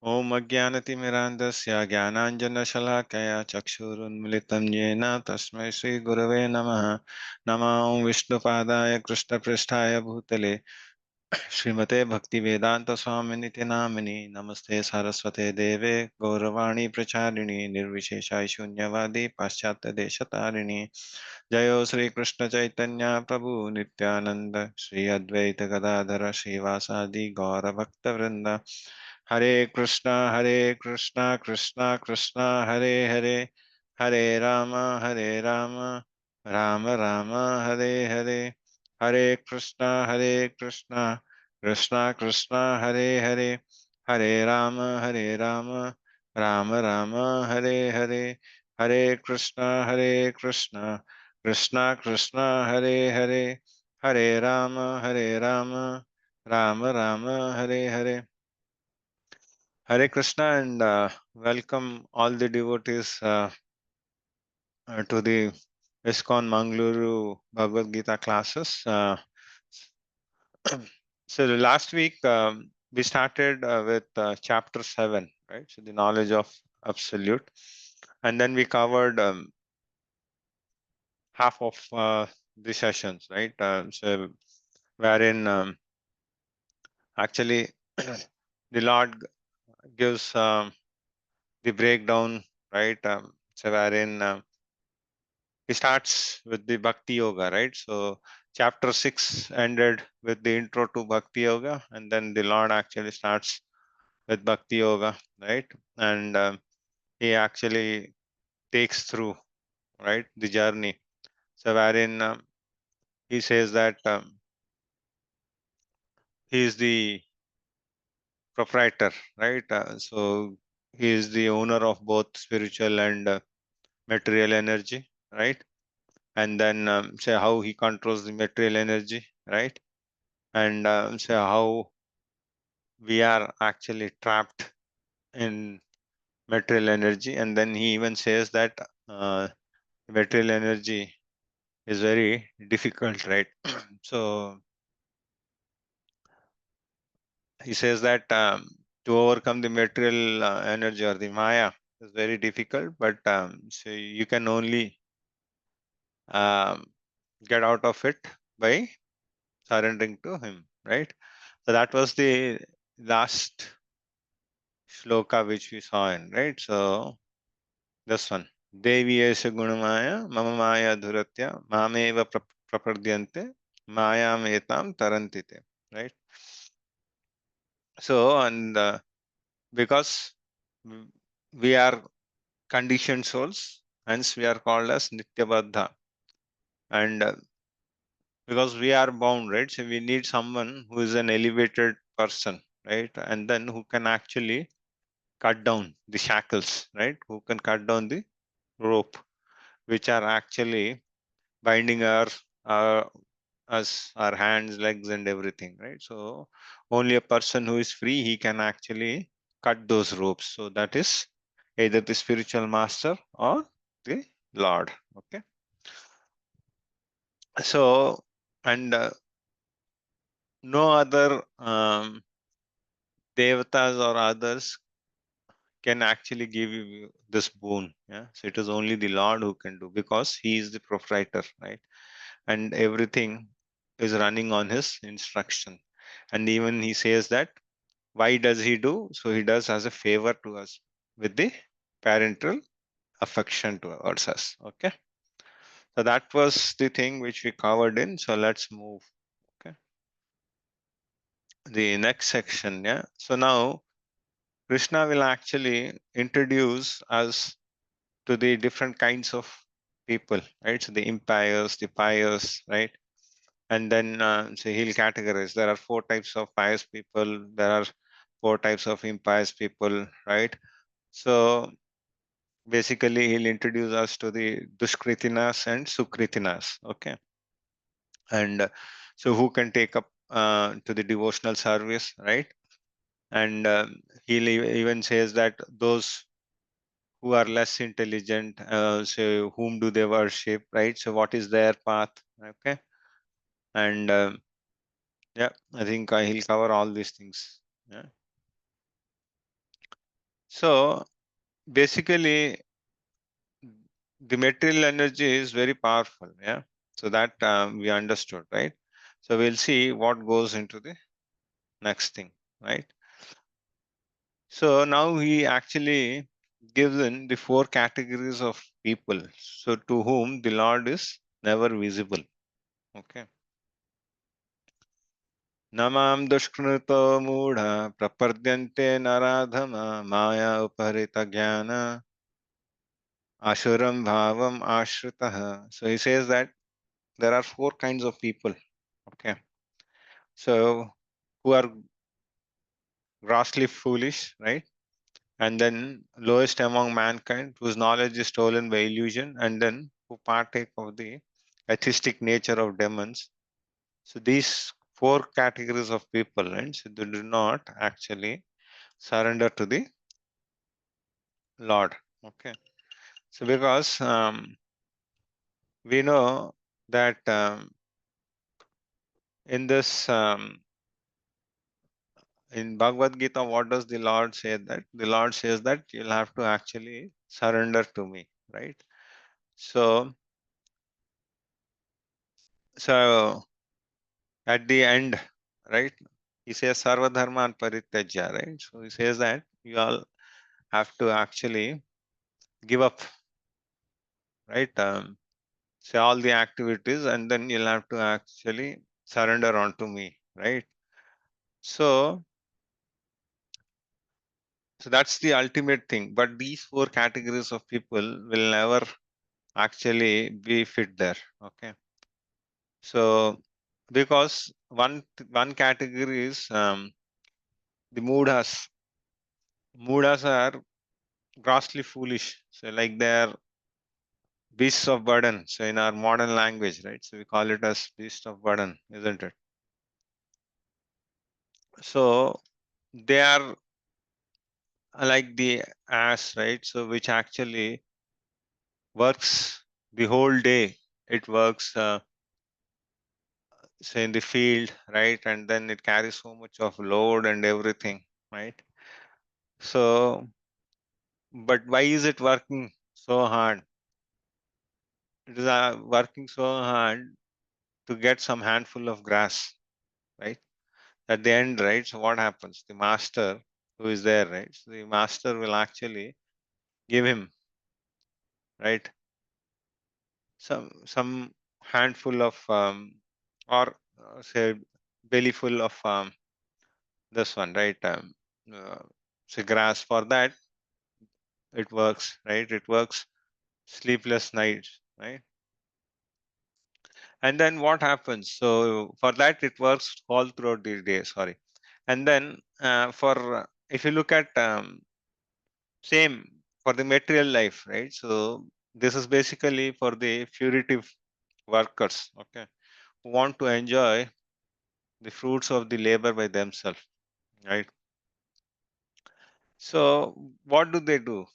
Om Ajnanatimirandasya Jnananjanashalakaya Chakshurunmilitam Yena Tasmai Shri Gurave Namaha. Nama Om Vishnupadaya Krishna Pristhaya Bhutale Srimate Bhaktivedanta Swaminiti Namini Namaste Saraswate Deve Gauravani Pracharini Nirvisheshai Shunyavadi Paschatya Deshatarini Jayo Sri Krishna Chaitanya Prabhu Nityananda Sri Advaita Gadadhara Srivasadi Gaura Bhakta Vrinda Hare Krishna Krishna Krishna Hare Hare Hare Rama Rama Rama Hare Hare Hare Krishna Krishna Krishna Hare Hare Hare Rama Rama Rama Hare Hare Hare Krishna Krishna Krishna Hare Hare Hare Rama Rama Rama Hare Hare. Hare Krishna and welcome all the devotees to the ISKCON Mangaluru Bhagavadgita classes. So last week we started with chapter 7, right? So the knowledge of absolute, and then we covered half of the sessions, right? So wherein actually the Lord gives the breakdown, right? So wherein he starts with the Bhakti Yoga, right? So chapter 6 ended with the intro to Bhakti Yoga, and then the Lord actually starts with Bhakti Yoga, right? And he actually takes through, right, the journey. So wherein he says that he is the proprietor, right? So he is the owner of both spiritual and material energy, right? And then say how he controls the material energy, right? And say how we are actually trapped in material energy. And then he even says that material energy is very difficult, right? So he says that to overcome the material energy or the maya is very difficult, but so you can only um, get out of it by surrendering to him, right? So that was the last shloka which we saw in, right? So this one. Devi Esha Gunamaya, Mama Maya Dhuratya, Mameva Prapadyante, Maya Metam Tarantite. Right? So, and because we are conditioned souls, hence we are called as Nityabadha. And because we are bound, right? So we need someone who is an elevated person, right? And then who can actually cut down the shackles, right? Who can cut down the rope, which are actually binding our us, our hands, legs, and everything, right? So only a person who is free, he can actually cut those ropes. So that is either the spiritual master or the Lord. Okay. So and no other devatas or others can actually give you this boon. Yeah. So it is only the Lord who can do, because he is the proprietor, right? And everything is running on his instruction. And even he says that why does he do? So he does as a favor to us with the parental affection towards us. Okay. So that was the thing which we covered in. So let's move. Okay. The next section. Yeah. So now Krishna will actually introduce us to the different kinds of people, right? So the impious, the pious, right? And then so he'll categorize. There are four types of pious people. There are four types of impious people, right? So basically, he'll introduce us to the Dushkritinas and Sukritinas. Okay. And so who can take up to the devotional service, right? And he'll even says that those who are less intelligent, so whom do they worship, right? So what is their path? Okay. And yeah, I think he'll cover all these things. Yeah. So basically, the material energy is very powerful. Yeah. So that we understood, right? So we'll see what goes into the next thing, right? So now he actually gives in the four categories of people. So to whom the Lord is never visible. Okay. Namam dushkruto mudha prapadyante naradhama maya uparita jnana ashuram bhavam ashritaha. So he says that there are four kinds of people. Okay. So who are grossly foolish, right? And then lowest among mankind, whose knowledge is stolen by illusion, and then who partake of the atheistic nature of demons. So these four categories of people, right? So they do not actually surrender to the Lord. Okay. So because we know that in this in Bhagavad Gita, what does the Lord say? That the Lord says that you'll have to actually surrender to me, right? So so at the end, right? He says Sarva Dharman Parityajya, right? So he says that you all have to actually give up, right? Say all the activities, and then you'll have to actually surrender onto me, right? So, so that's the ultimate thing. But these four categories of people will never actually be fit there. Okay. So because one category is the moodhas. Moodhas are grossly foolish. So like they're beasts of burden. So in our modern language, right? So we call it as beast of burden, isn't it? So they are like the ass, right? So which actually works the whole day. It works, say in the field, right? And then it carries so much of load and everything, right? So, but why is it working so hard? It is working so hard to get some handful of grass, right? At the end, right? So what happens? The master who is there, right? So the master will actually give him, right? Some handful of or say belly full of this one, right? Uh, say grass. For that it works, right? It works sleepless nights, right? And then what happens? So for that it works all throughout the day. Sorry. And then for if you look at same for the material life, right? So this is basically for the fugitive workers, okay, who want to enjoy the fruits of the labor by themselves, right? So what do they do?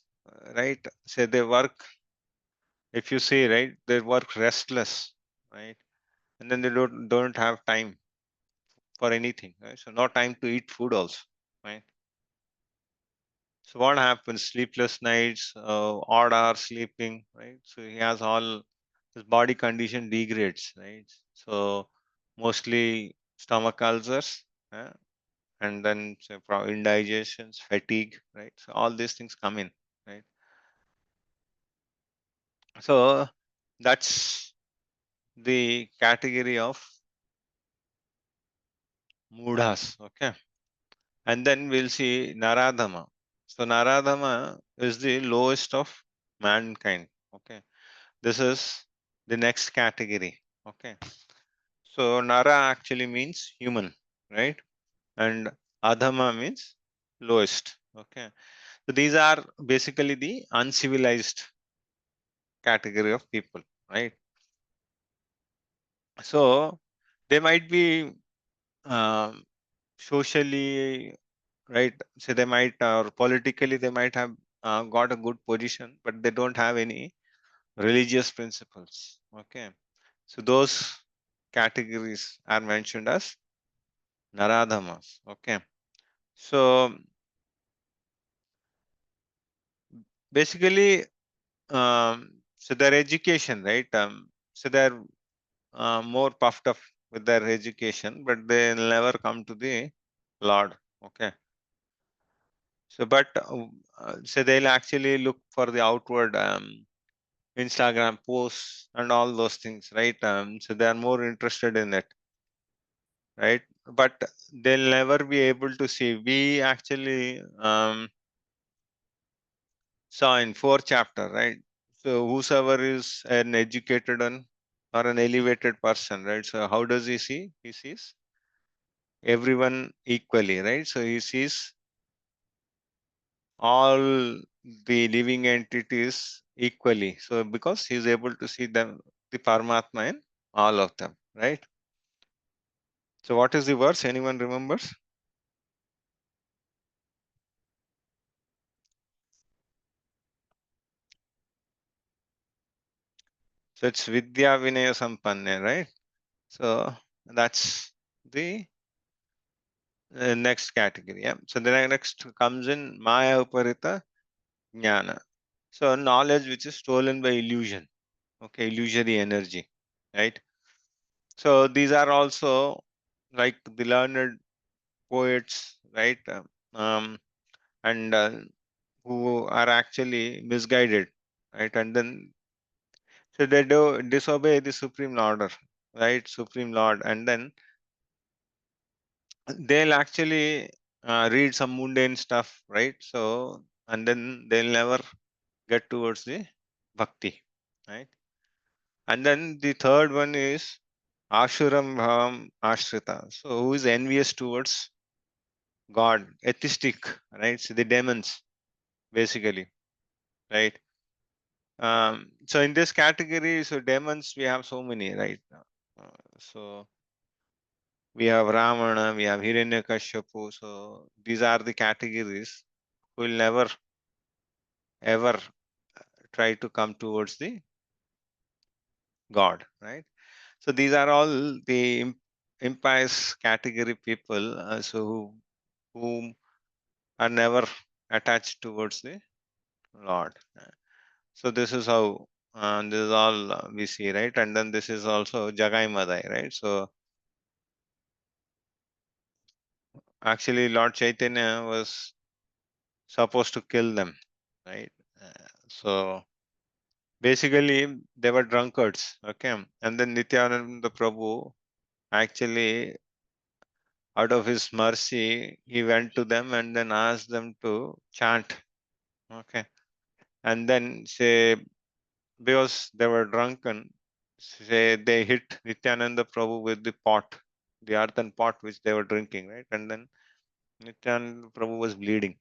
Right? Say they work, if you see, right, they work restless, right? And then they don't have time for anything, right? So no time to eat food also, right? So what happens? Sleepless nights, odd hours sleeping, right? So he has all his body condition degrades, right? So mostly stomach ulcers, and then say, indigestions, fatigue, right? So all these things come in, right? So that's the category of mudhas, okay? And then we'll see Naradhama. So Naradhama is the lowest of mankind, okay? This is the next category. Okay. So Nara actually means human, right? And Adhama means lowest. Okay. So these are basically the uncivilized category of people, right? So they might be um, socially, right? So they might, or politically, they might have got a good position, but they don't have any religious principles. Okay. So those categories are mentioned as Naradhamas. Okay. So basically, so their education, right? So they're more puffed up with their education, but they never come to the Lord. Okay. So, but so they'll actually look for the outward Instagram posts and all those things, right? So they are more interested in it, right? But they'll never be able to see. We actually saw in fourth chapter, right? So whosoever is an educated one or an elevated person, right? So how does he see? He sees everyone equally, right? So he sees all the living entities equally. So because he's able to see them, the Paramatma in all of them, right? So what is the verse? Anyone remembers? So it's Vidya Vinaya Sampanne, right? So that's the next category. Yeah. So the next comes in Maya Uparita Jnana. So knowledge which is stolen by illusion. Okay, illusory energy, right? So these are also like the learned poets, right? And who are actually misguided, right? And then so they do disobey the supreme order, right? Supreme Lord, and then they'll actually read some mundane stuff, right? So and then they'll never get towards the bhakti, right? And then the third one is Ashuram Bhavam Ashrita. So who is envious towards God, atheistic, right? So the demons, basically, right? So in this category, so demons we have so many, right? So we have Ravana, we have Hiranyakashipu. So these are the categories who will never ever try to come towards the God, right? So these are all the impious category people, who are never attached towards the Lord. So this is how this is all we see, right? And then this is also Jagai Madai, right? So actually, Lord Chaitanya was supposed to kill them, right? So basically, they were drunkards, okay? And then Nityananda Prabhu actually, out of his mercy, he went to them and then asked them to chant, okay? And then say, because they were drunken, say they hit Nityananda Prabhu with the pot, the earthen pot which they were drinking, right? And then Nityananda Prabhu was bleeding.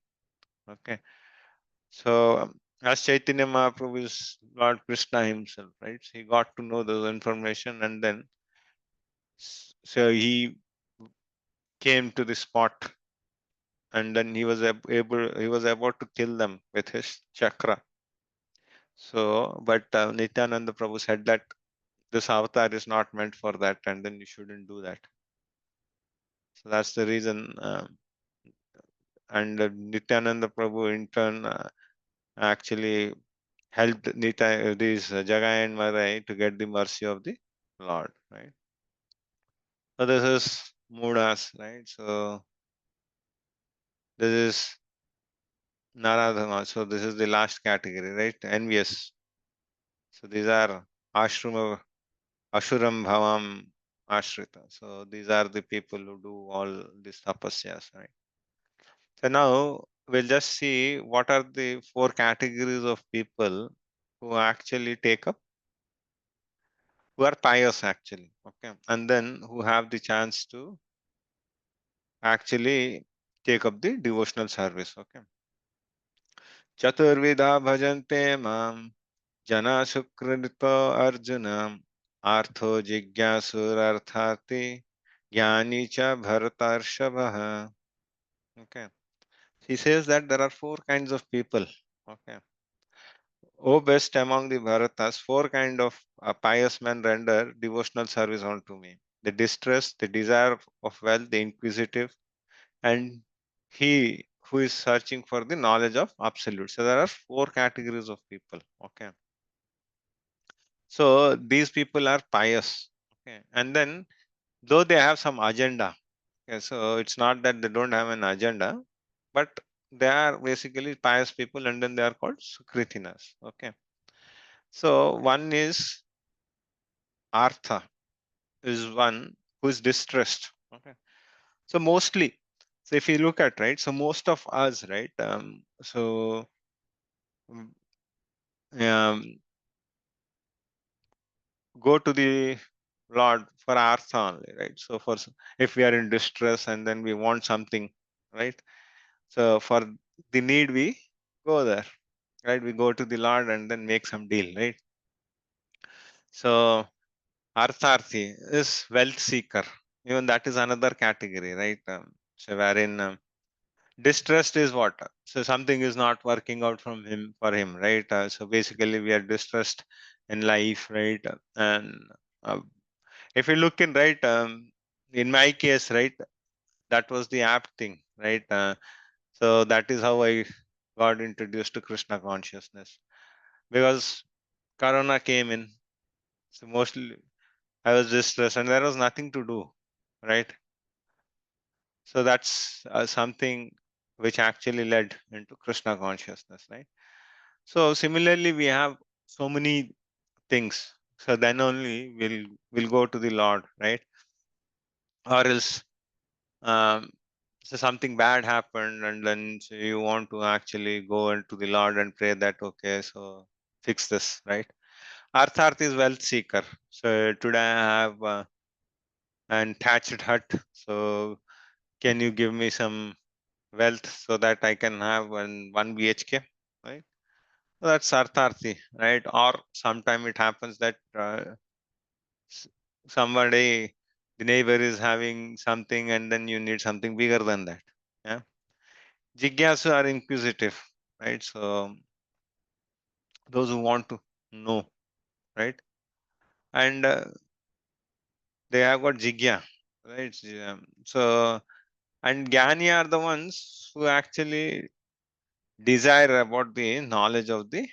Okay. So as Chaitanya Mahaprabhu is Lord Krishna himself, right? So he got to know those information and then so he came to the spot and then he was about to kill them with his chakra. So but Nityananda Prabhu said that this avatar is not meant for that and then you shouldn't do that. So that's the reason. And Nityananda Prabhu in turn actually helped these Jagai and Madai to get the mercy of the Lord, right? So this is Mudas, right? So this is Naradhana. So this is the last category, right? Envious. So these are Ashrama, Ashuram Bhavam Ashrita. So these are the people who do all these tapasyas, right? So now we'll just see what are the four categories of people who actually take up, who are pious actually, okay, and then who have the chance to actually take up the devotional service, okay. Chaturvidha bhajante mam jana sukridito arjuna artho jigyasur jnani cha bharatarshavaha. Okay. He says that there are four kinds of people. Okay. O best among the Bharatas, four kind of pious men render devotional service unto me. The distressed, the desire of wealth, the inquisitive, and he who is searching for the knowledge of absolute. So there are 4 categories of people. Okay. So these people are pious. Okay. And then though they have some agenda. Okay, so it's not that they don't have an agenda, but they are basically pious people, and then they are called Sukritinas. Okay. So one is Artha, is one who is distressed. Okay. So mostly, so if you look at, right, so most of us, right, mm, um, go to the Lord for Artha only, right? So if we are in distress and then we want something, right? So for the need, we go there, right? We go to the Lord and then make some deal, right? So Artharthi is wealth seeker. Even that is another category, right? So wherein distressed is what? So something is not working out from him for him, right? So basically, we are distressed in life, right? And uh, if you look in, right, in my case, right, that was the apt thing, right? So that is how I got introduced to Krishna consciousness, because Corona came in. So mostly I was distressed and there was nothing to do, right? So that's something which actually led into Krishna consciousness, right? So similarly, we have so many things. So then only we'll go to the Lord, right? Or else, um, so something bad happened, and then so you want to actually go into the Lord and pray that, okay, so fix this, right? Artharth is wealth seeker. So today I have an thatched hut. So can you give me some wealth so that I can have one BHK, right? So that's Artharthi, right? Or sometime it happens that s- somebody, the neighbor is having something and then you need something bigger than that. Yeah. Jigyasu are inquisitive, right? So those who want to know, right? And they have got jigya, right? So, and Gyani are the ones who actually desire about the knowledge of the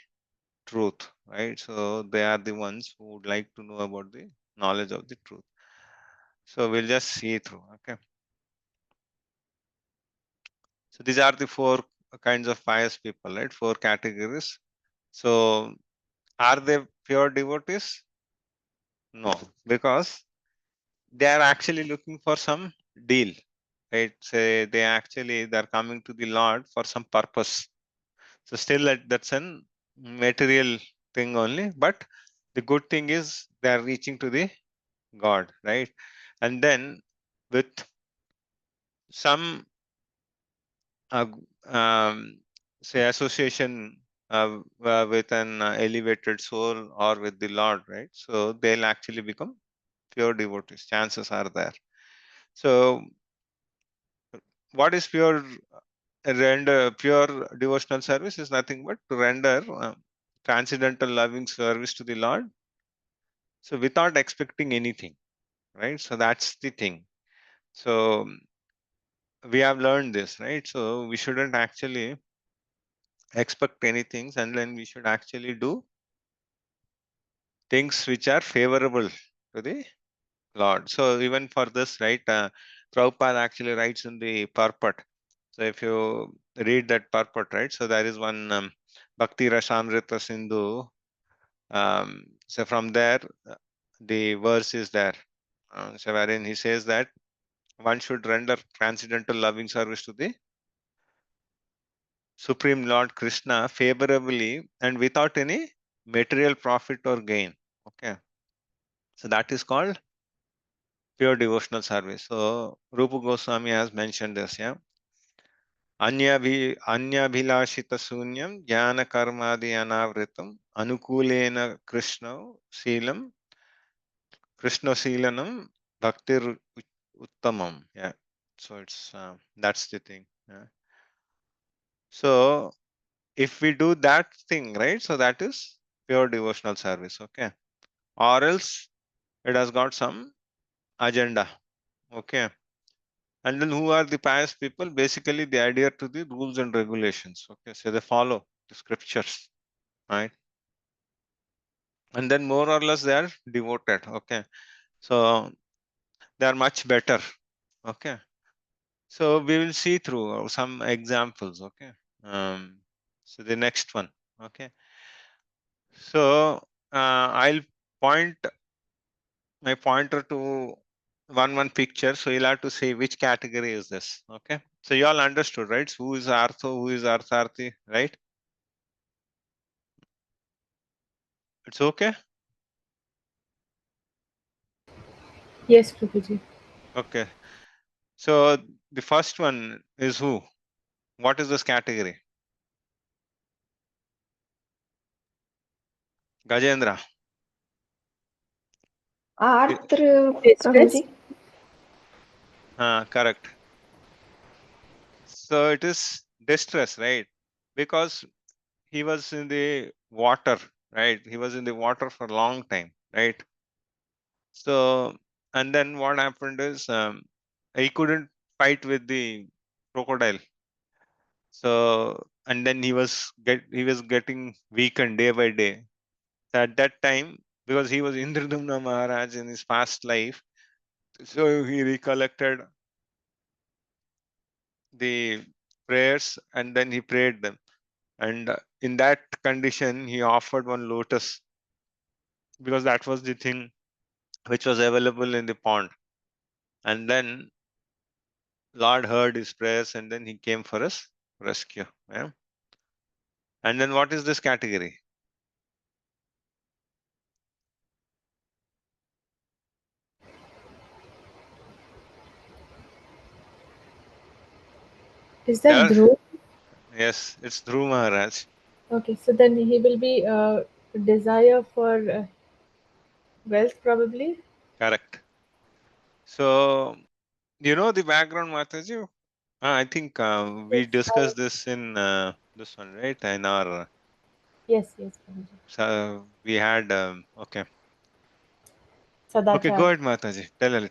truth, right? So they are the ones who would like to know about the knowledge of the truth. So we'll just see through. Okay. So these are the 4 kinds of pious people, right? 4 categories. So are they pure devotees? No, because they are actually looking for some deal, right? Say they're coming to the Lord for some purpose. So still that's an material thing only, but the good thing is they are reaching to the God, right? And then with some uh, um, say association with an elevated soul or with the Lord, right? So they'll actually become pure devotees. Chances are there. So what is pure devotional service is nothing but to render transcendental loving service to the Lord. So without expecting anything, right? So that's the thing. So we have learned this, right? So we shouldn't actually expect anything, and then we should actually do things which are favorable to the Lord. So even for this, right, Prabhupada actually writes in the purport. So if you read that purport, right, so there is one Bhakti Rasamrita Sindhu. So from there, the verse is there. So wherein he says that one should render transcendental loving service to the Supreme Lord Krishna favorably and without any material profit or gain. Okay. So that is called pure devotional service. So Rupa Goswami has mentioned this, yeah. Anyabhilashita sunyam jnana karmadi anavritam anukulena Krishna Seelanam Bhaktir Uttamam. Yeah. So it's that's the thing. Yeah. So if we do that thing, right? So that is pure devotional service. Okay. Or else it has got some agenda. Okay. And then who are the pious people? Basically, they adhere to the rules and regulations. Okay, so they follow the scriptures, right? And then more or less they are devoted. Okay, so they are much better. Okay, so we will see through some examples. Okay, so the next one. Okay, so I'll point my pointer to one picture, so you'll have to say which category is this. Okay, so you all understood, right? So who is Artho, who is Artharthi, right? It's okay. Yes, Prabhuji. Okay, so the first one is who? What is this category? Gajendra. I- Arthur Distress? Prabhuji. Correct. So it is distress, right? Because he was in the water, right? He was in the water for a long time, right? So, and then what happened is he couldn't fight with the crocodile. So, and then he was getting weakened day by day. So at that time, because he was Indradumna Maharaj in his past life, so he recollected the prayers and then he prayed them. And in that condition, he offered one lotus because that was the thing which was available in the pond. And then Lord heard his prayers and then he came for us rescue. Yeah? And then what is this category? Is that There, Dhruv? yes, it's Dhruv Maharaj. Okay, so then he will be desire for wealth, probably. Correct. So, you know the background, Mataji? I think we Yes, discussed this in this one, right? In our, yes, Prabhuji. so we had, okay. Okay, go Sadachar. ahead, Mataji.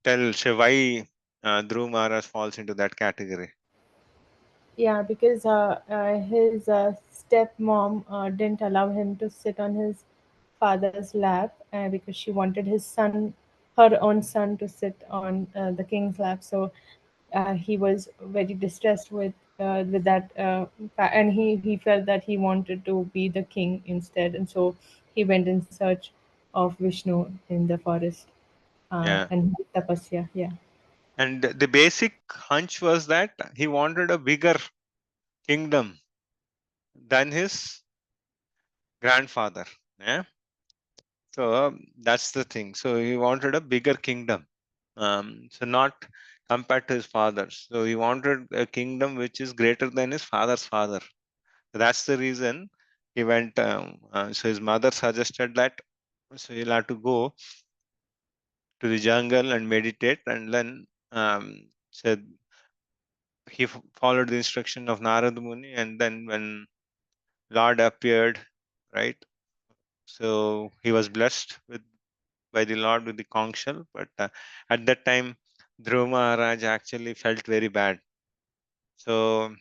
Tell Shiv why Dhruv Maharaj falls into that category. Yeah, because his stepmom didn't allow him to sit on his father's lap because she wanted her own son, to sit on the king's lap. So he was very distressed with that, and he felt that he wanted to be the king instead, and so he went in search of Vishnu in the forest, Yeah. and he did tapasya. Yeah. And the basic hunch was that he wanted a bigger kingdom than his grandfather. Yeah. So that's the thing. So he wanted a bigger kingdom. So not compared to his father's. So he wanted a kingdom which is greater than his father's father. So that's the reason he went. So his mother suggested that so you'll have to go to the jungle and meditate, and then said he followed the instruction of Narada Muni, and then when Lord appeared, right? So he was blessed with by the Lord with the conch shell, but at that time, Dhruva Maharaj actually felt very bad. So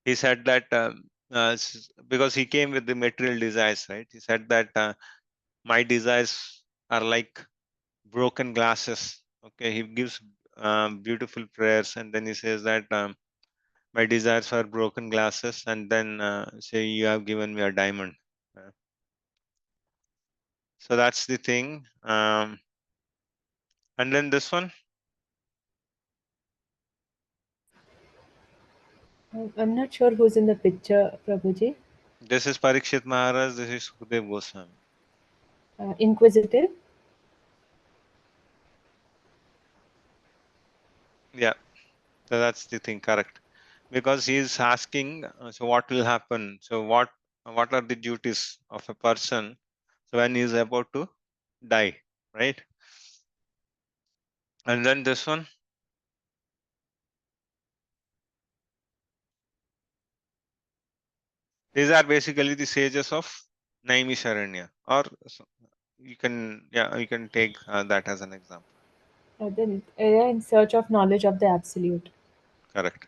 he said that because he came with the material desires, right? He said that my desires are like broken glasses. Okay, he gives beautiful prayers, and then he says that my desires are broken glasses, and then say you have given me a diamond. Uh, so that's the thing. And then this one, I'm not sure who's in the picture, Prabhuji. this is Parikshit Maharaj, this is Sukhdev Goswami. Inquisitive. Yeah, so that's the thing, correct. Because he is asking, so what will happen? So what are the duties of a person so when he is about to die, right? And then this one, these are basically the sages of Naimisharanya, or you can, yeah, you can take that as an example. Then they're in search of knowledge of the absolute. Correct.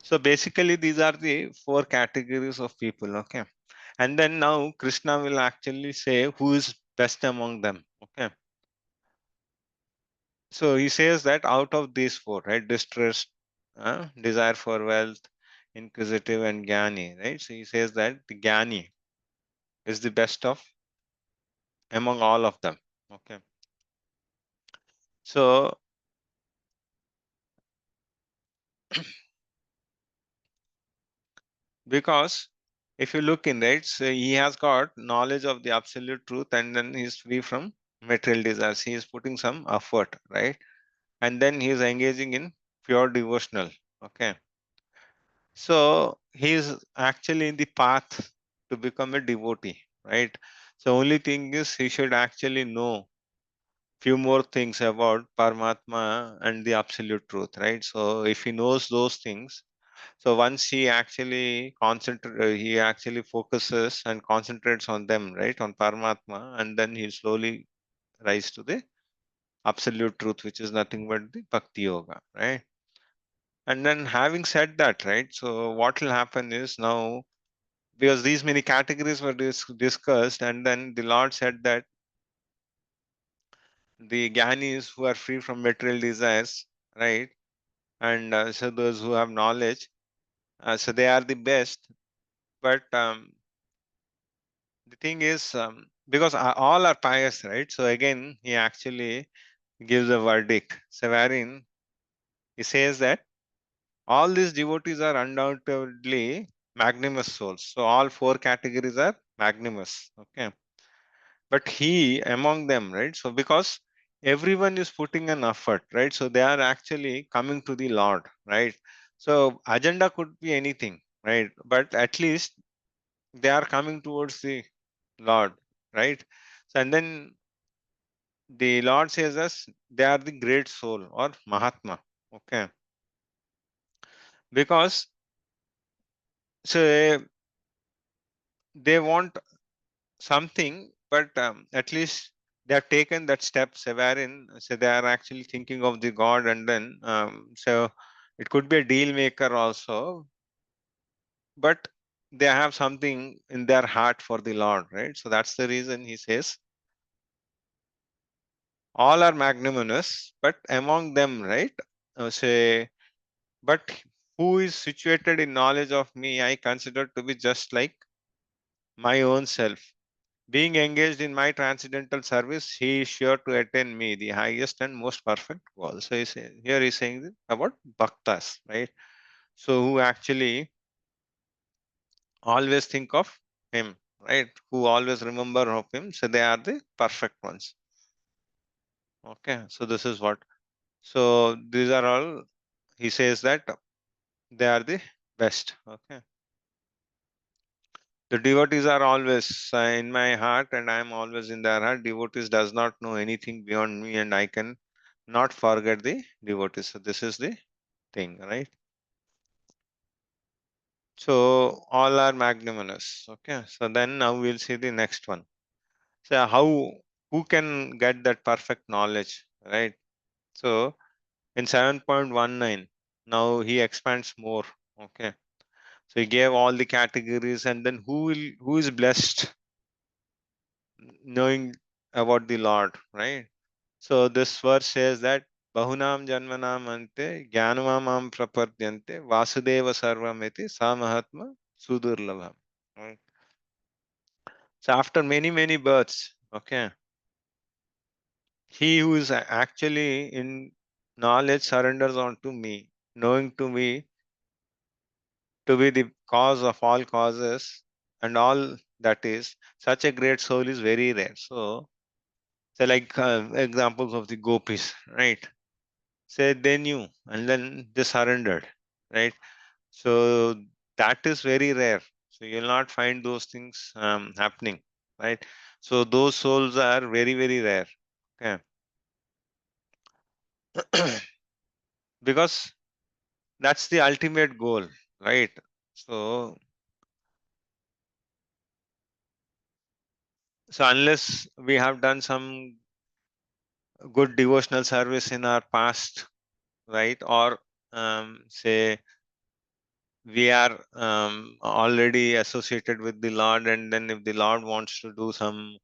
So basically, these are the four categories of people. Okay. And then now Krishna will actually say who is best among them. Okay. So he says that out of these four, right? Distrust, desire for wealth, inquisitive, and Jnani, right? So he says that the Jnani is the best of among all of them. Okay. So because if you look in, right, so he has got knowledge of the absolute truth and then he's free from material desires. He is putting some effort, right? And then he is engaging in pure devotional. Okay. So he is actually in the path to become a devotee, right? So only thing is he should actually know few more things about Paramatma and the absolute truth, right? So if he knows those things, so once he actually focuses and concentrates on them, right, on Paramatma, and then he slowly rise to the absolute truth, which is nothing but the Bhakti Yoga, right? And then having said that, right, so what will happen is now because these many categories were discussed, and then the Lord said that the Gyanis who are free from material desires, right, and so those who have knowledge, so they are the best. But the thing is, because all are pious, right? So again, he actually gives a verdict. So wherein he says that all these devotees are undoubtedly magnanimous souls. So all four categories are magnanimous. Okay. But he among them, right? So because everyone is putting an effort, right? So they are actually coming to the Lord, right? So agenda could be anything, right? But at least they are coming towards the Lord, right? So and then the Lord says us they are the great soul or Mahatma. Okay. Because so they want something, but at least they have taken that step, so wherein so they are actually thinking of the God, and then so it could be a deal maker also, but they have something in their heart for the Lord, right? So that's the reason he says all are magnanimous, but among them, right? Say, but who is situated in knowledge of me, I consider to be just like my own self. Being engaged in my transcendental service, he is sure to attain me, the highest and most perfect goal. So here he's saying about bhaktas, right? So who actually always think of him, right? Who always remember of him. So they are the perfect ones. Okay. So this is what. So these are all. He says that they are the best. Okay. The devotees are always in my heart, and I am always in their heart. Devotees does not know anything beyond me, and I can not forget the devotees. So this is the thing, right? So all are magnanimous. Okay. So then now we'll see the next one. So who can get that perfect knowledge, right? So in 7.19, now he expands more. Okay. So he gave all the categories, and then who is blessed knowing about the Lord, right? So this verse says that Bahunam Janmanam Ante Jnanamam Prapadyante Vasudeva Sarvameti Samahatma Sudurlabham. Right? So after many births, okay, he who is actually in knowledge surrenders unto me, knowing to me to be the cause of all causes and all that is, such a great soul is very rare. So like examples of the gopis, right? Say they knew and then they surrendered, right? So that is very rare. So you'll not find those things happening, right? So those souls are very rare. Okay. Because that's the ultimate goal, right? So so unless we have done some good devotional service in our past, right? Or say we are already associated with the Lord, and then if the Lord wants to do some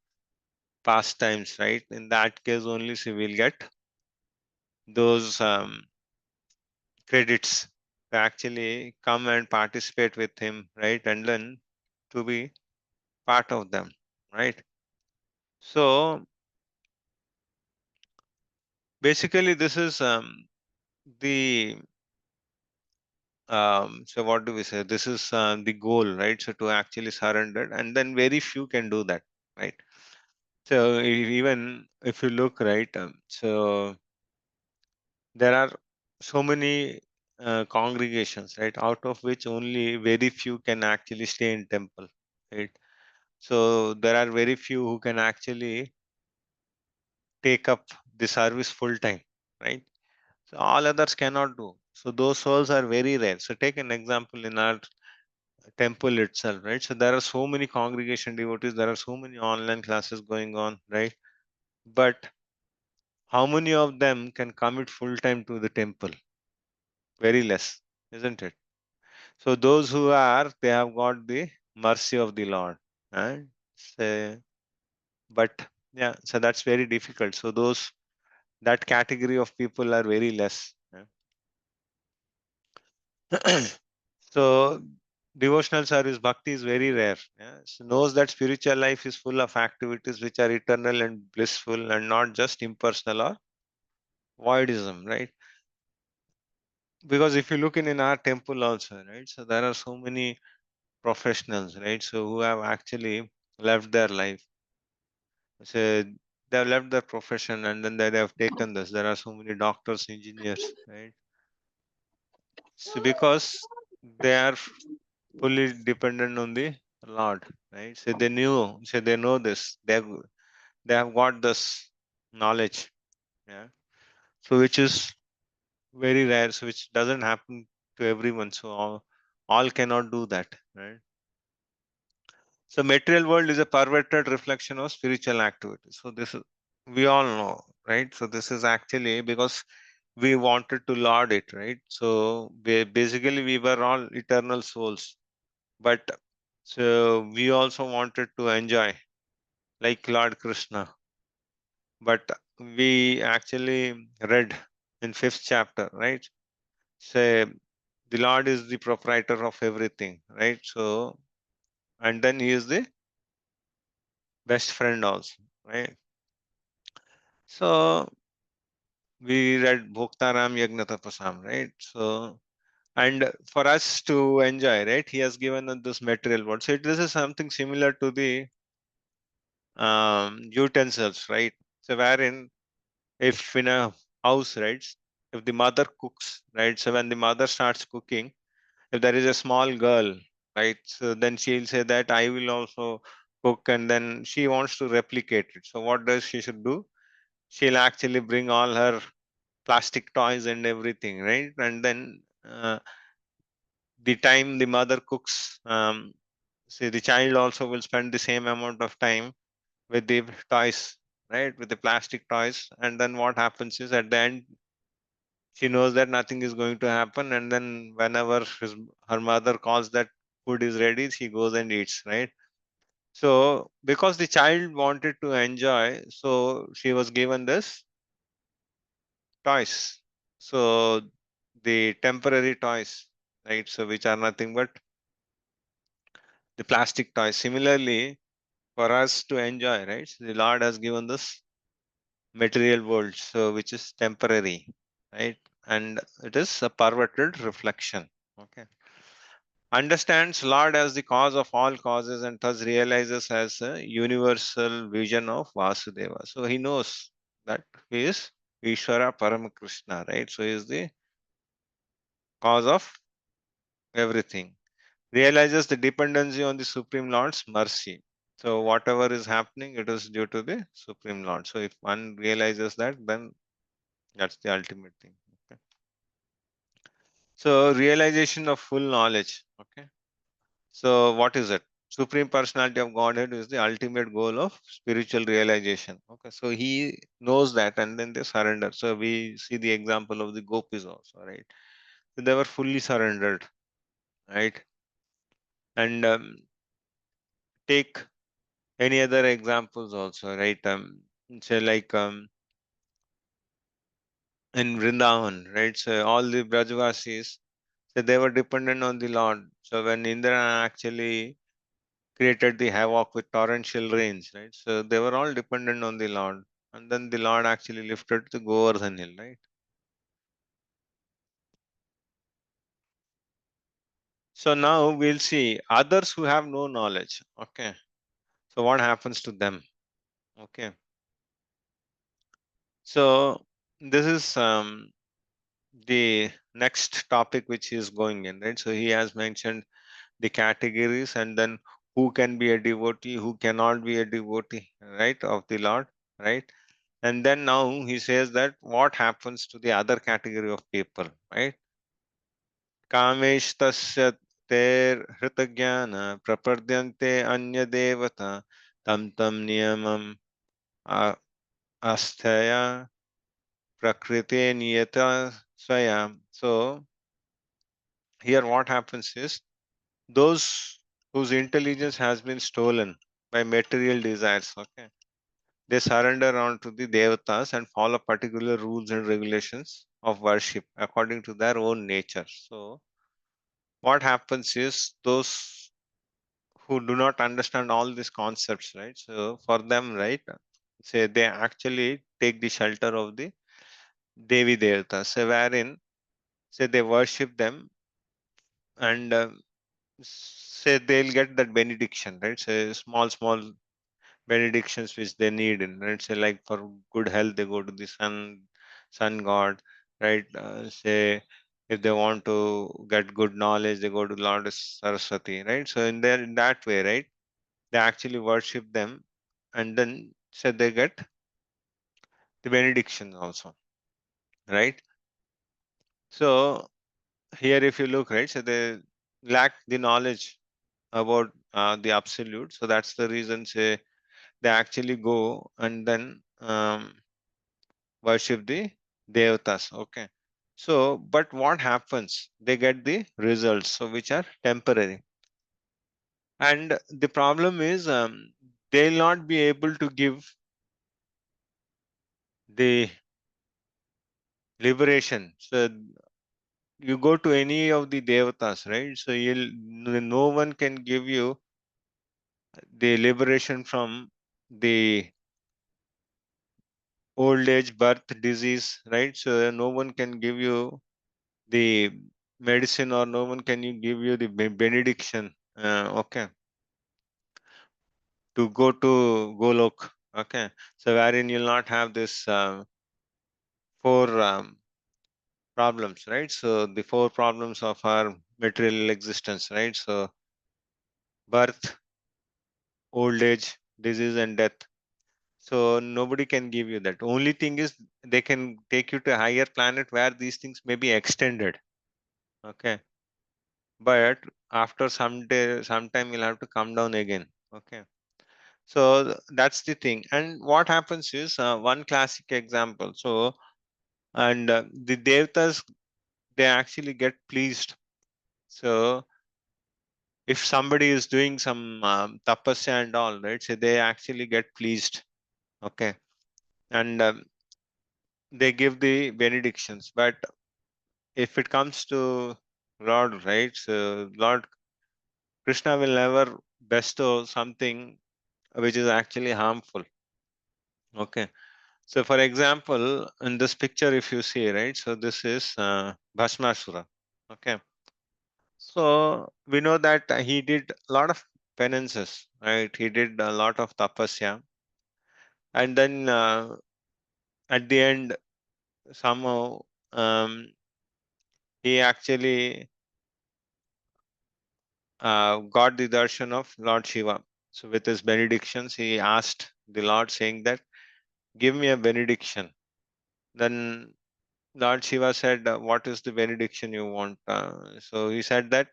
pastimes, right? In that case only, so we'll get those credits to actually come and participate with him, right? And then to be part of them, right? So basically, this is the so what do we say? This is the goal, right? So to actually surrender, and then very few can do that, right? So even if you look, right, so there are so many congregations, right, out of which only very few can actually stay in temple, right? So there are very few who can actually take up the service full time, right? So all others cannot do. So those souls are very rare. So take an example in our temple itself, right? So there are so many congregation devotees, there are so many online classes going on, right? But how many of them can commit full time to the temple? Very less, isn't it? So those who are, they have got the mercy of the Lord. Right? So, but yeah, so that's very difficult. So those that category of people are very less. Yeah. So devotional service bhakti is very rare. Yeah? So knows that spiritual life is full of activities which are eternal and blissful and not just impersonal or voidism, right? Because if you look in our temple also, right? So there are so many professionals, right? So who have actually left their life. So they have left their profession and then they have taken this. There are so many doctors, engineers, right? So because they are fully dependent on the Lord, right? So they knew, so they know this. They have got this knowledge, yeah. So which is very rare, so which doesn't happen to everyone. So all cannot do that, right? So material world is a perverted reflection of spiritual activity. So this is we all know, right? So this is actually because we wanted to laud it, right? So basically we were all eternal souls, but so we also wanted to enjoy like Lord Krishna. But we actually read in fifth chapter, right? Say the Lord is the proprietor of everything, right? So and then he is the best friend also, right? So we read Bhoktaram Yagna Tapasam, right? So and for us to enjoy, right? He has given us this material world. So this is something similar to the utensils, right? So wherein if in a house, right? If the mother cooks, right? So when the mother starts cooking, if there is a small girl, right? So then she'll say that I will also cook, and then she wants to replicate it. So what does she should do? She'll actually bring all her plastic toys and everything, right? And then the time the mother cooks, say the child also will spend the same amount of time with the toys, right? With the plastic toys. And then what happens is at the end, she knows that nothing is going to happen. And then whenever her mother calls that food is ready, she goes and eats, right? So because the child wanted to enjoy, so she was given this toys. So the temporary toys, right? So which are nothing but the plastic toys. Similarly, for us to enjoy, right? So the Lord has given this material world, so which is temporary, right? And it is a perverted reflection. Okay. Understands Lord as the cause of all causes and thus realizes as a universal vision of Vasudeva. So he knows that he is Ishvara Paramakrishna, right? So he is the cause of everything. Realizes the dependency on the Supreme Lord's mercy. So whatever is happening, it is due to the Supreme Lord. So if one realizes that, then that's the ultimate thing. Okay. So realization of full knowledge. Okay. So what is it? Supreme Personality of Godhead is the ultimate goal of spiritual realization. Okay, so he knows that, and then they surrender. So we see the example of the gopis also, right? So they were fully surrendered, right? And take any other examples also, right? Say like in Vrindavan, right? So all the Brajavasis, so they were dependent on the Lord. So when Indra actually created the havoc with torrential rains, right? So they were all dependent on the Lord. And then the Lord actually lifted the Govardhan hill, right? So now we'll see others who have no knowledge. Okay. So what happens to them? Okay. So this is the next topic which is going in, right? So he has mentioned the categories and then who can be a devotee, who cannot be a devotee, right, of the Lord, right? And then now he says that what happens to the other category of people, right? Kamesh tasya ter hritagyan prapadyante anya devata tam tam niyamam a- asthaya prakriti niyata swayam. So here what happens is those whose intelligence has been stolen by material desires, okay, they surrender onto the devatas and follow particular rules and regulations of worship according to their own nature. So what happens is those who do not understand all these concepts, right? So for them, right, say they actually take the shelter of the Devi Devatas, so wherein say they worship them and say they'll get that benediction, right? So small benedictions which they need in, right? Say like for good health they go to the sun god, right? Say if they want to get good knowledge they go to Lord Saraswati, right? So in that way, right, they actually worship them and then say they get the benediction also, right? So here if you look, right, so they lack the knowledge about the absolute, so that's the reason say they actually go and then worship the devatas. Okay. So, but what happens? They get the results, so which are temporary. And the problem is they'll not be able to give the liberation. So you go to any of the devatas, right? So no one can give you the liberation from the old age, birth, disease, right? So no one can give you the medicine or no one can you give you the benediction, okay, to go to Golok, okay. So wherein you'll not have this four problems, right? So the four problems of our material existence, right? So birth, old age, disease and death. So nobody can give you that. Only thing is they can take you to a higher planet where these things may be extended, okay, but after sometime you'll have to come down again, okay. So that's the thing. And what happens is one classic example. So and the devatas they actually get pleased. So if somebody is doing some tapasya and all, right? So they actually get pleased. Okay, and they give the benedictions. But if it comes to Lord, right? So Lord Krishna will never bestow something which is actually harmful. Okay. So, for example, in this picture, if you see, right, so this is Bhasmasura. Okay. So, we know that he did a lot of penances, right? He did a lot of tapasya. And then at the end, somehow, he actually got the darshan of Lord Shiva. So, with his benedictions, he asked the Lord, saying that, give me a benediction. Then Lord Shiva said, what is the benediction you want? So he said that,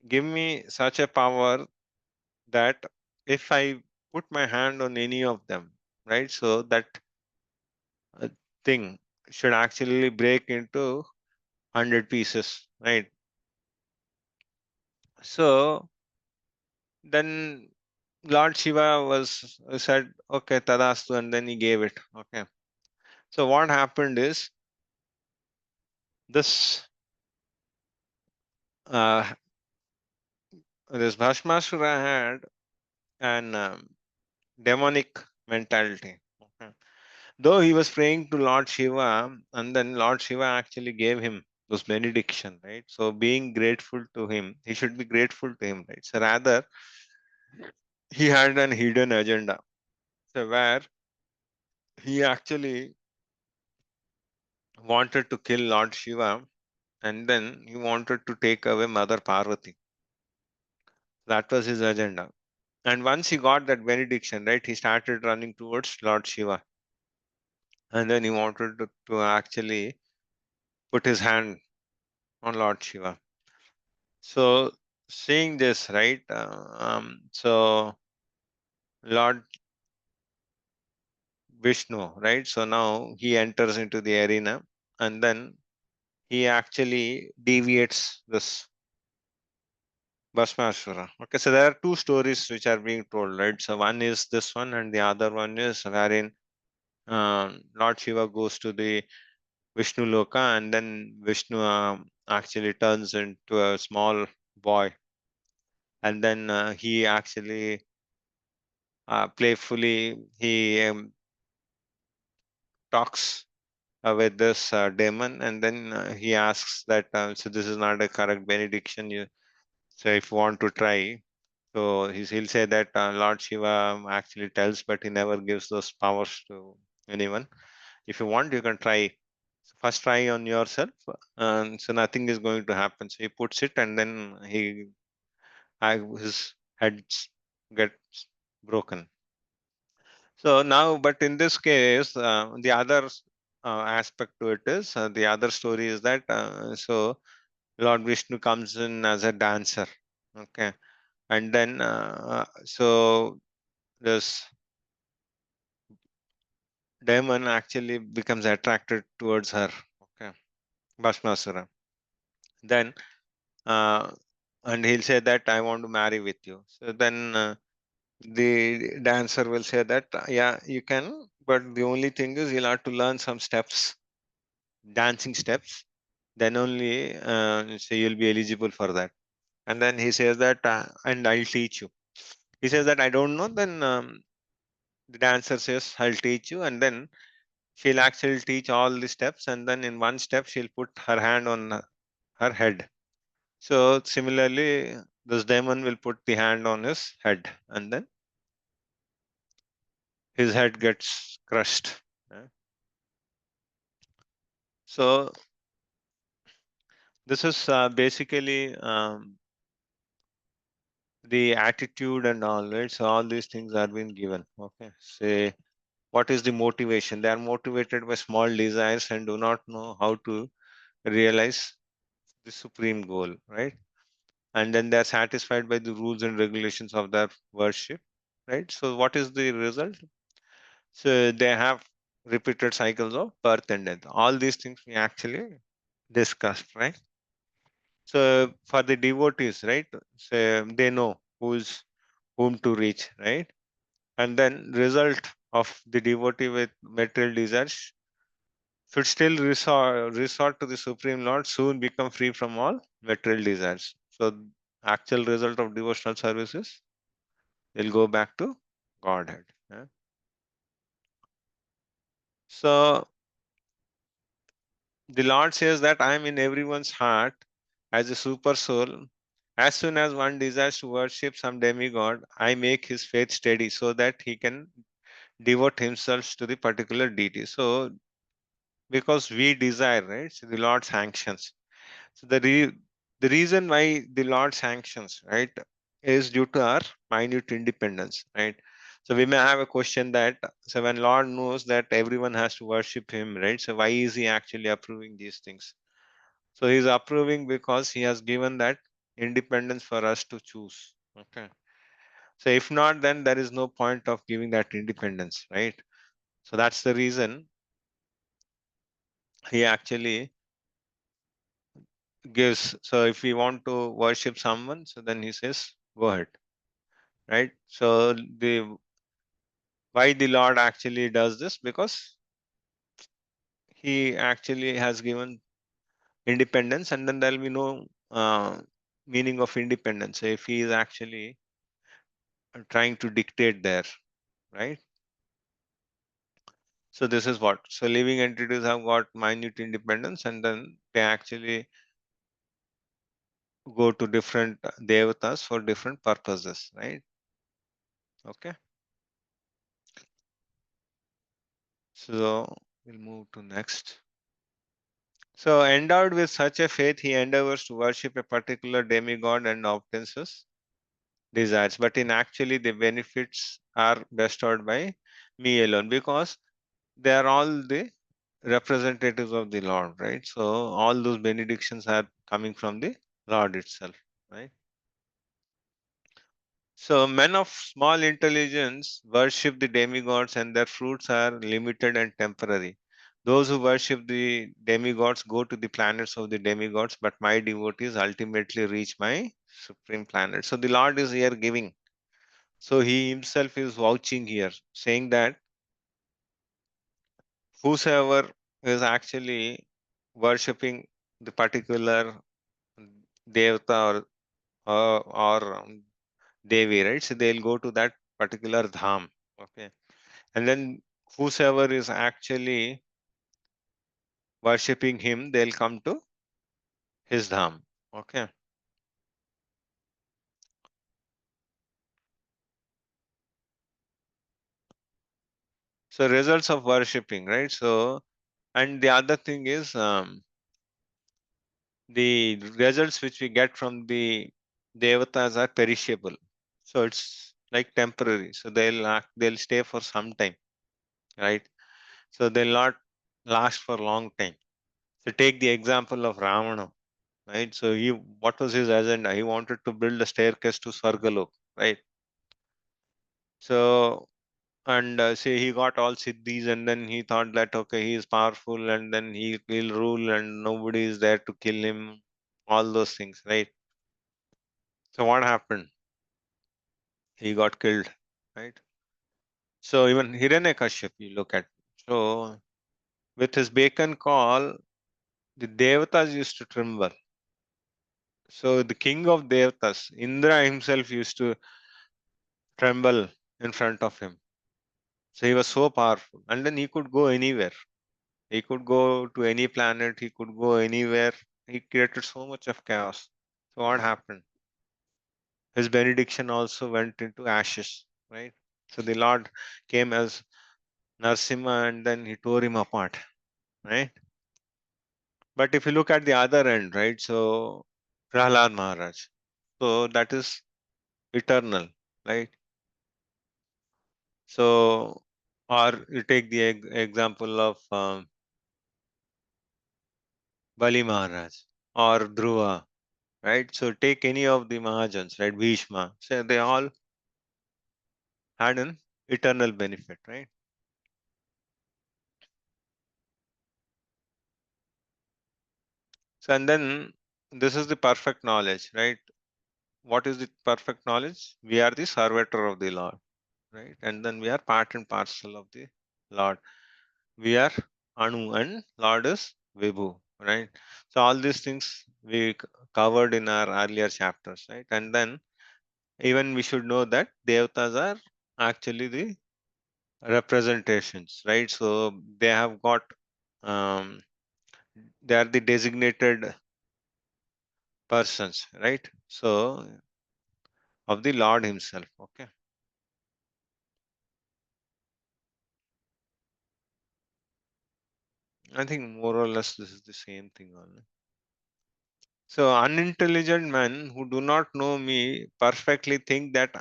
give me such a power that if I put my hand on any of them, right, so that uh, thing should actually break into 100 pieces, right? So then Lord Shiva was said, okay, tadastu, and then he gave it. Okay. So what happened is this uh, this Bhashmasura had an demonic mentality. Okay. Though he was praying to Lord Shiva, and then Lord Shiva actually gave him those benediction, right? So being grateful to him, he should be grateful to him, right? So rather, he had an hidden agenda. So where he actually wanted to kill Lord Shiva, and then he wanted to take away Mother Parvati. That was his agenda. And once he got that benediction, right, he started running towards Lord Shiva. And then he wanted to actually put his hand on Lord Shiva. So, seeing this, right, so Lord Vishnu, right, so now he enters into the arena and then he actually deviates this Bhasmasura. Okay, so there are two stories which are being told, right? So one is this one, and the other one is wherein Lord Shiva goes to the Vishnu Loka, and then Vishnu actually turns into a small boy, and then he actually playfully he talks with this demon, and then he asks that so this is not a correct benediction. So if you want to try, so he'll say that Lord Shiva actually tells, but he never gives those powers to anyone. If you want, you can try. So first, try on yourself, and so nothing is going to happen. So he puts it, and then his head gets broken. So now, but in this case, the other aspect to it is the other story is that so Lord Vishnu comes in as a dancer, okay, and then so this demon actually becomes attracted towards her, okay, Bhasmasura. Then uh, and he'll say that I want to marry with you. So then the dancer will say that yeah, you can, but the only thing is you'll have to learn some steps, dancing steps, then only so you'll be eligible for that. And then he says that and I'll teach you. He says that I don't know. Then the dancer says I'll teach you, and then she'll actually teach all the steps, and then in one step she'll put her hand on her head. So similarly, this demon will put the hand on his head, and then his head gets crushed. Yeah. So this is basically the attitude and all, right? So all these things are being given. Okay. Say what is the motivation? They are motivated by small desires and do not know how to realize the supreme goal, right? And then they are satisfied by the rules and regulations of their worship, right? So what is the result? So they have repeated cycles of birth and death. All these things we actually discussed, right? So for the devotees, right? So they know who's whom to reach, right? And then result of the devotee with material desires should still resort to the Supreme Lord, soon become free from all material desires. So actual result of devotional services will go back to Godhead. Yeah. So the Lord says that I am in everyone's heart as a super soul. As soon as one desires to worship some demigod, I make his faith steady so that he can devote himself to the particular deity. So, because we desire, right? So the Lord sanctions. So the reason why the Lord sanctions, right, is due to our minute independence, right? So we may have a question that so when Lord knows that everyone has to worship Him, right? So why is He actually approving these things? So He's approving because He has given that independence for us to choose. Okay. So if not, then there is no point of giving that independence, right? So that's the reason he actually gives. So if we want to worship someone, so then he says, go ahead, right? So the why the Lord actually does this? Because he actually has given independence, and then there will be no meaning of independence. So if he is actually trying to dictate there, right? So this is what. So living entities have got minute independence, and then they actually go to different devatas for different purposes, right? Okay. So we'll move to next. So endowed with such a faith, he endeavors to worship a particular demigod and obtains his desires. But in actually, the benefits are bestowed by me alone, because they are all the representatives of the Lord, right? So all those benedictions are coming from the Lord itself, right? So men of small intelligence worship the demigods, and their fruits are limited and temporary. Those who worship the demigods go to the planets of the demigods, but my devotees ultimately reach my supreme planet. So the Lord is here giving. So he himself is vouching here, saying that whosoever is actually worshipping the particular devata or devi, right? So they'll go to that particular dham. Okay. And then whosoever is actually worshipping him, they'll come to his dham. Okay. So results of worshipping, right? So, and the other thing is the results which we get from the devatas are perishable. So it's like temporary. So they'll stay for some time, right? So they'll not last for long time. So take the example of Ravana, right? So what was his agenda? He wanted to build a staircase to Swargalok, right? So, and say he got all siddhis, and then he thought that okay, he is powerful, and then he will rule, and nobody is there to kill him. All those things, right? So what happened? He got killed, right? So even Hiranyakashipu, you look at. So with his bacon call, the devatas used to tremble. So the king of devatas, Indra himself, used to tremble in front of him. So he was so powerful, and then he could go anywhere. He could go to any planet. He could go anywhere. He created so much of chaos. So what happened? His benediction also went into ashes, right? So the Lord came as Narsimha, and then he tore him apart, right? But if you look at the other end, right? So Prahlad Maharaj, so that is eternal, right? So, or you take the example of Bali Maharaj or Dhruva, right? So take any of the Mahajans, right? Bhishma, so they all had an eternal benefit, right? So and then this is the perfect knowledge, right? What is the perfect knowledge? We are the servitor of the Lord, right? And then we are part and parcel of the Lord. We are Anu, and Lord is Vibhu, right? So all these things we covered in our earlier chapters, right? And then even we should know that devatas are actually the representations, right? So they have got um, they are the designated persons, right? So of the Lord Himself. Okay, I think more or less this is the same thing only. So unintelligent men who do not know me perfectly think that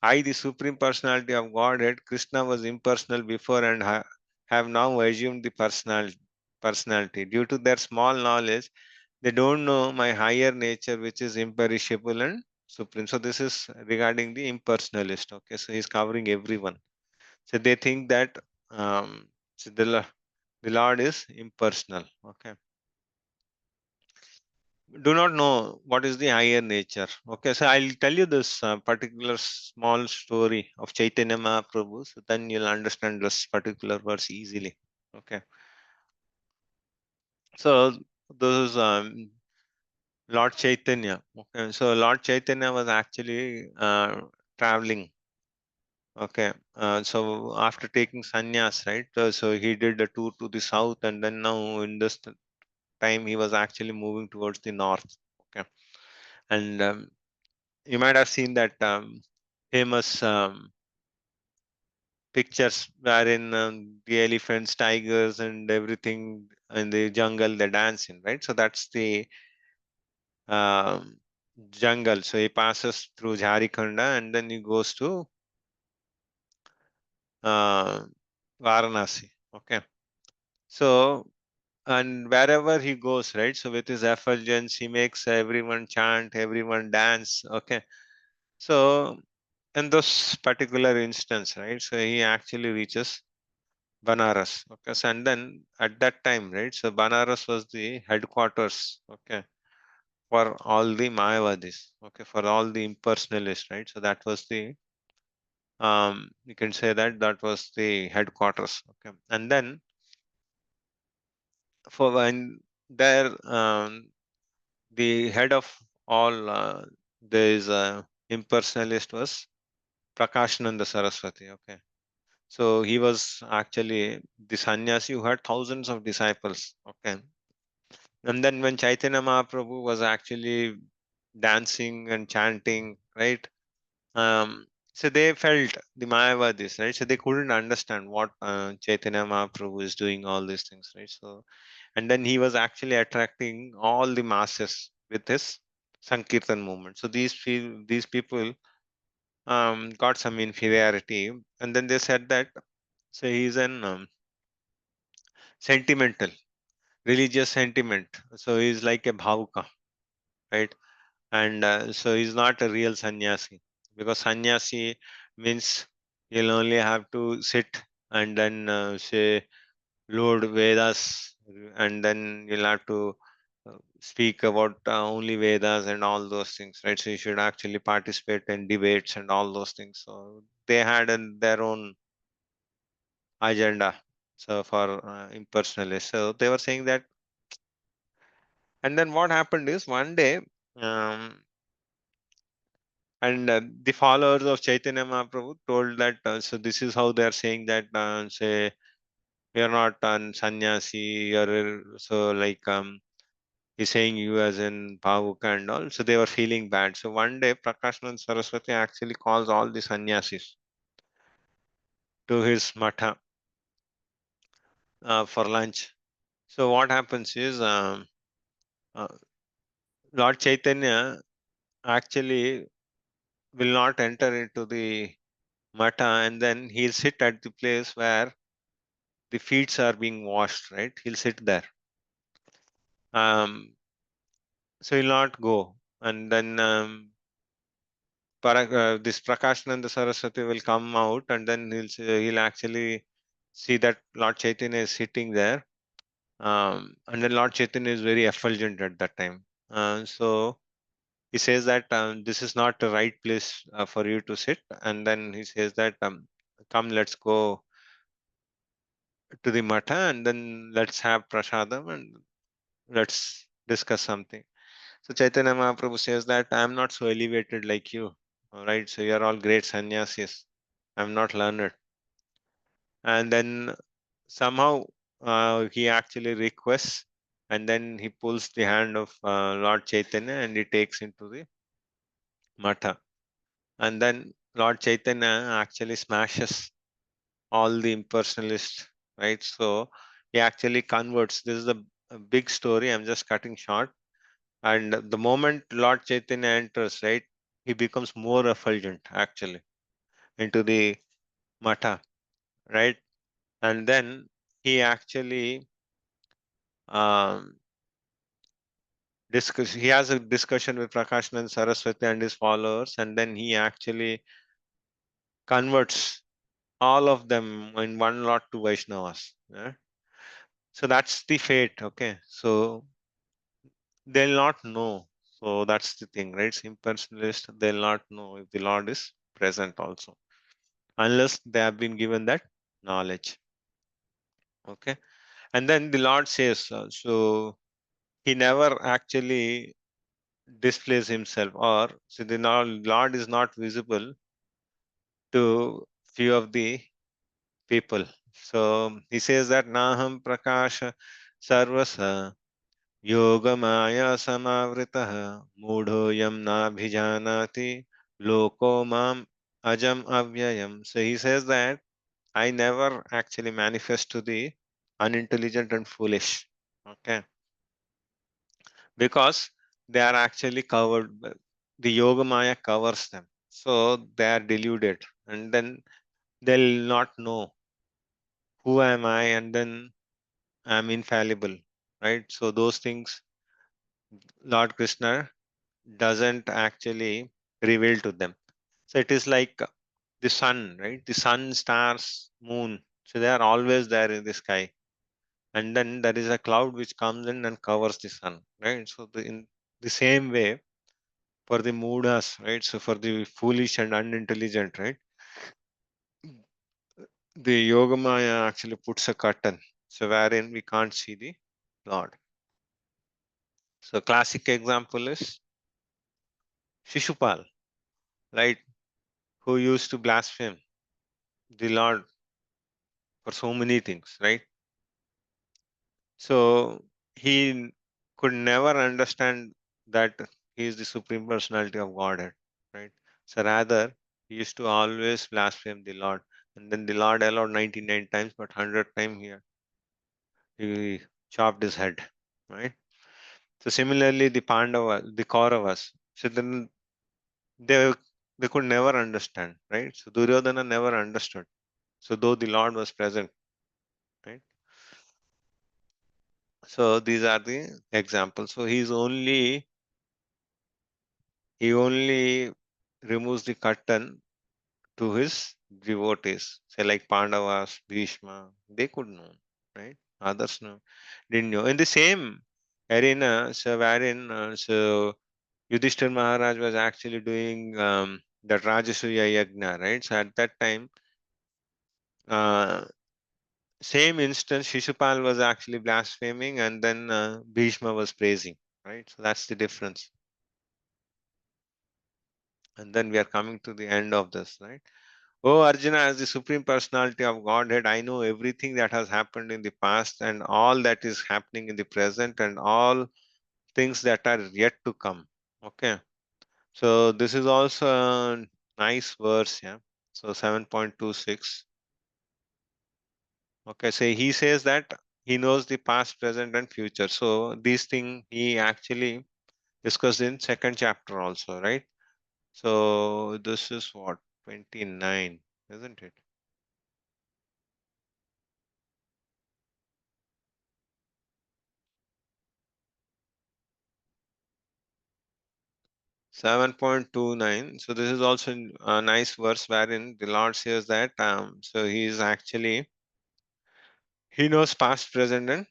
I, the Supreme Personality of Godhead, Krishna was impersonal before and have now assumed the personality. Due to their small knowledge, they don't know my higher nature, which is imperishable and supreme. So this is regarding the impersonalist. Okay, so he's covering everyone. So they think that so the Lord is impersonal. Okay, do not know what is the higher nature. Okay, so I'll tell you this particular small story of Chaitanya Mahaprabhu, so then you'll understand this particular verse easily. Okay, so this is Lord Chaitanya. Okay, so Lord Chaitanya was actually traveling. Okay, so after taking sannyas, right? So he did a tour to the south, and then now in this time he was actually moving towards the north. Okay, and you might have seen that famous pictures wherein the elephants, tigers, and everything in the jungle they dance in, right? So that's the um, jungle. So he passes through Jharikhanda and then he goes to uh, Varanasi. Okay, so and wherever he goes, right? So with his effulgence, he makes everyone chant, everyone dance. Okay, so in this particular instance, right? So he actually reaches Banaras. Okay, so and then at that time, right? So Banaras was the headquarters. Okay, for all the Mayavadis. Okay, for all the impersonalists, right? So that was the you can say that that was the headquarters. Okay, and then for when there the head of all these impersonalist was Prakashananda Saraswati. Okay, so he was actually the sannyasi who had thousands of disciples. Okay, and then when Chaitanya Mahaprabhu was actually dancing and chanting, right? So they felt the Mayavadis, right? So they couldn't understand what Chaitanya Mahaprabhu is doing, all these things, right? So, and then he was actually attracting all the masses with his Sankirtan movement. So these people got some inferiority, and then they said that so he's an sentimental, religious sentiment. So he's like a bhavuka, right? And so he's not a real sannyasi because sannyasi means you'll only have to sit and then say Lord Vedas, and then you'll have to speak about only Vedas and all those things, right? So you should actually participate in debates and all those things. So they had their own agenda. So for impersonalists, so they were saying that, and then what happened is one day. Um, And the followers of Chaitanya Mahaprabhu told that, so this is how they are saying that, say, you're not an sannyasi, so like, he's saying you as in Bhavuka and all. So they were feeling bad. So one day, Prakashanand Saraswati actually calls all the sannyasis to his matha for lunch. So what happens is, uh, Lord Chaitanya actually will not enter into the matha, and then he'll sit at the place where the feet are being washed, right? He'll sit there. So he'll not go. And then this Prakashananda Saraswati will come out, and then he'll actually see that Lord Chaitanya is sitting there. And then Lord Chaitanya is very effulgent at that time. So he says that this is not the right place for you to sit. And then he says that, come, let's go to the matha and then let's have prasadam and let's discuss something. So Chaitanya Mahaprabhu says that I am not so elevated like you. All right, so you are all great sannyasis. I'm not learned. And then somehow he actually requests, and then he pulls the hand of Lord Chaitanya and he takes into the matha. And then Lord Chaitanya actually smashes all the impersonalists, right? So he actually converts. This is a big story. I'm just cutting short. And the moment Lord Chaitanya enters, right, he becomes more effulgent actually into the matha, right? And then he actually um, He has a discussion with Prakashanand Saraswati and his followers, and then he actually converts all of them in one lot to Vaishnavas. Yeah? So that's the fate. Okay, so they'll not know. So that's the thing, right? Impersonalist, they'll not know if the Lord is present also, unless they have been given that knowledge. Okay, and then the Lord says, so he never actually displays himself, or so the Lord is not visible to few of the people. So he says that Naham Prakasha Sarvasa Yogamaya Samavritah Mudhoyam Nabhijanati Loko Mam Ajam Avyayam. So he says that I never actually manifest to the unintelligent and foolish. Okay. Because they are actually covered, the Yogamaya covers them. So they are deluded. And then they'll not know who am I, and then I'm infallible, right? So those things Lord Krishna doesn't actually reveal to them. So it is like the sun, right? The sun, stars, moon. So they are always there in the sky. And then there is a cloud which comes in and covers the sun, right? So in the same way for the moodas, right? So for the foolish and unintelligent, right? The Yogamaya actually puts a curtain, so wherein we can't see the Lord. So classic example is Shishupal, right? Who used to blaspheme the Lord for so many things, right? So he could never understand that he is the supreme personality of Godhead, right? So rather, he used to always blaspheme the Lord. And then the Lord allowed 99 times, but 100 times he chopped his head, right? So similarly, the Pandava, the Kauravas, so then they they could never understand, right? So Duryodhana never understood. So though the Lord was present, right? So these are the examples. So he only removes the curtain to his devotees. Say like Pandavas, Bhishma, they could know, right? Others know, didn't know. In the same arena, so wherein Yudhishthir Maharaj was actually doing that Rajasuya Yajna, right? So at that time, uh, same instance, Shishupal was actually blaspheming, and then Bhishma was praising, right? So that's the difference. And then we are coming to the end of this, right? Oh, Arjuna, as the Supreme Personality of Godhead, I know everything that has happened in the past and all that is happening in the present and all things that are yet to come. Okay. So this is also a nice verse, yeah. So 7.26. Okay, so he says that he knows the past, present, and future. So these things he actually discussed in second chapter also, right? So this is what 29, isn't it? 7.29. So this is also a nice verse wherein the Lord says that so he is actually he knows past, present, and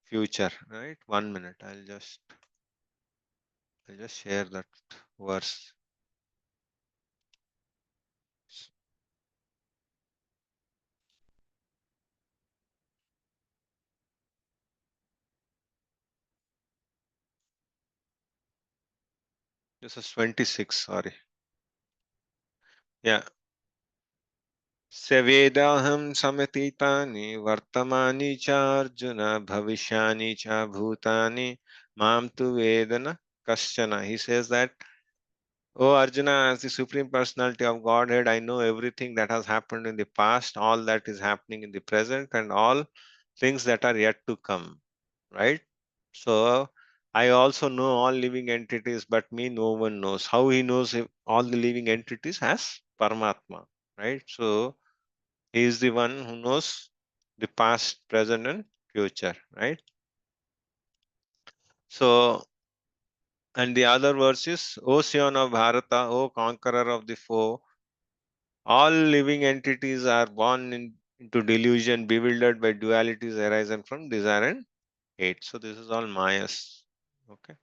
future. Right? 1 minute. I'll just share that verse. This is 26. Sorry. Yeah. Sevedaham samatitani vartamani cha arjuna bhavishyani cha bhutani mam tu vedana kaschana. He says that, oh Arjuna, as the Supreme Personality of Godhead, I know everything that has happened in the past, all that is happening in the present, and all things that are yet to come. Right? So I also know all living entities, but me no one knows. How he knows all the living entities? As Paramatma. Right? So he is the one who knows the past, present, and future. Right? So And the other verse is, O Sion of Bharata, O conqueror of the foe, all living entities are born into delusion, bewildered by dualities arising from desire and hate. So this is all Mayas. Okay.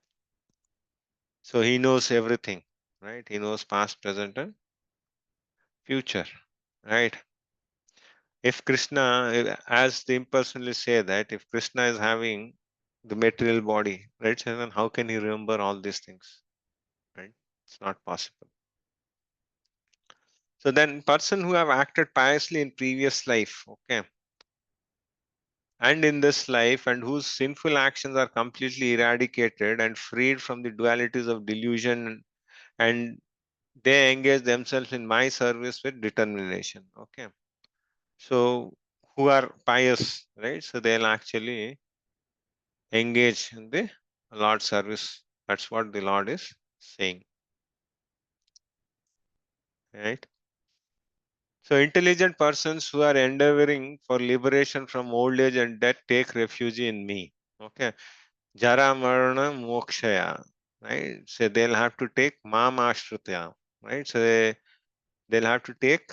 So he knows everything, right? He knows past, present, and future, right? If Krishna, as the impersonalists say that, if Krishna is having the material body, right, so then how can he remember all these things, right? It's not possible. So then, person who have acted piously in previous life, okay, and in this life, and whose sinful actions are completely eradicated and freed from the dualities of delusion, and they engage themselves in my service with determination, okay. So who are pious, right? So they'll actually engage in the Lord's service. That's what the Lord is saying, right? So intelligent persons who are endeavoring for liberation from old age and death take refuge in me. Okay. Jara Marana Mokshaya. Right. So they'll have to take Mama Ashrutya. Right. So they'll have to take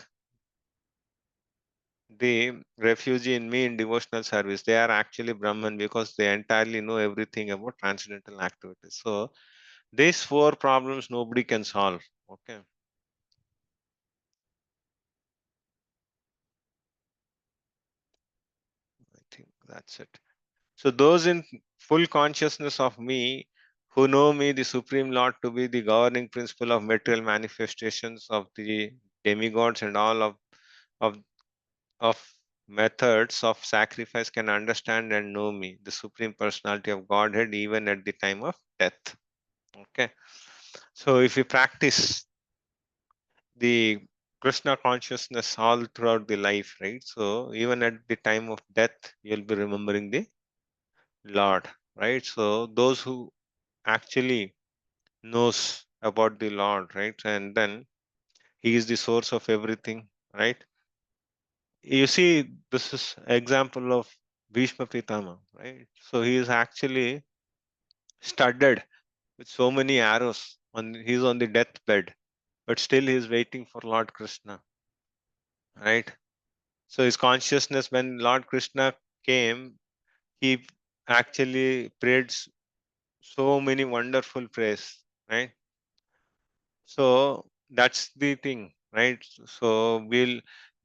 the refuge in me in devotional service. They are actually Brahman because they entirely know everything about transcendental activities. So these four problems nobody can solve. Okay. I think that's it. So those in full consciousness of me, who know me, the Supreme Lord, to be the governing principle of material manifestations of the demigods and all of, of methods of sacrifice, can understand and know me, the Supreme Personality of Godhead, even at the time of death. Okay. So if you practice the Krishna consciousness all throughout the life, right? So even at the time of death, you'll be remembering the Lord, right? So those who actually knows about the Lord, right? And then he is the source of everything, right? You see, this is example of Bhishma Pitama, right? So he is actually studded with so many arrows. He's on the deathbed, but still he is waiting for Lord Krishna, right? So his consciousness, when Lord Krishna came, he actually prayed so many wonderful prayers, right? So that's the thing, right? So we'll,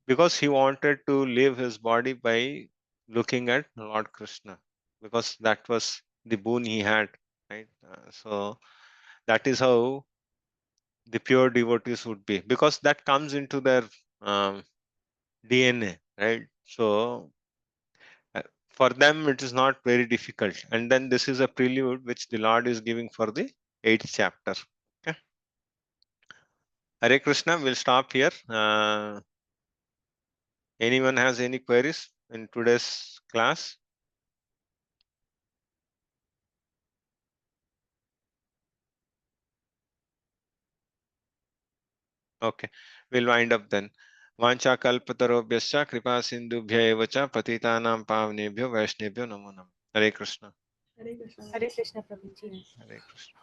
because he wanted to leave his body by looking at Lord Krishna, because that was the boon he had, right? So that is how the pure devotees would be, because that comes into their um, DNA, right? So for them it is not very difficult. And then this is a prelude which the Lord is giving for the 8th chapter. Okay. Hare Krishna, we'll stop here. Anyone has any queries in today's class? Okay, we'll wind up then. Vancha kalpatarobhyascha kripa sindhubhya eva cha patitanam pavnebhyo vaishnebhyo namo namo. Hare Krishna. Hare Krishna. Hare Krishna Prabhuji. Hare Krishna.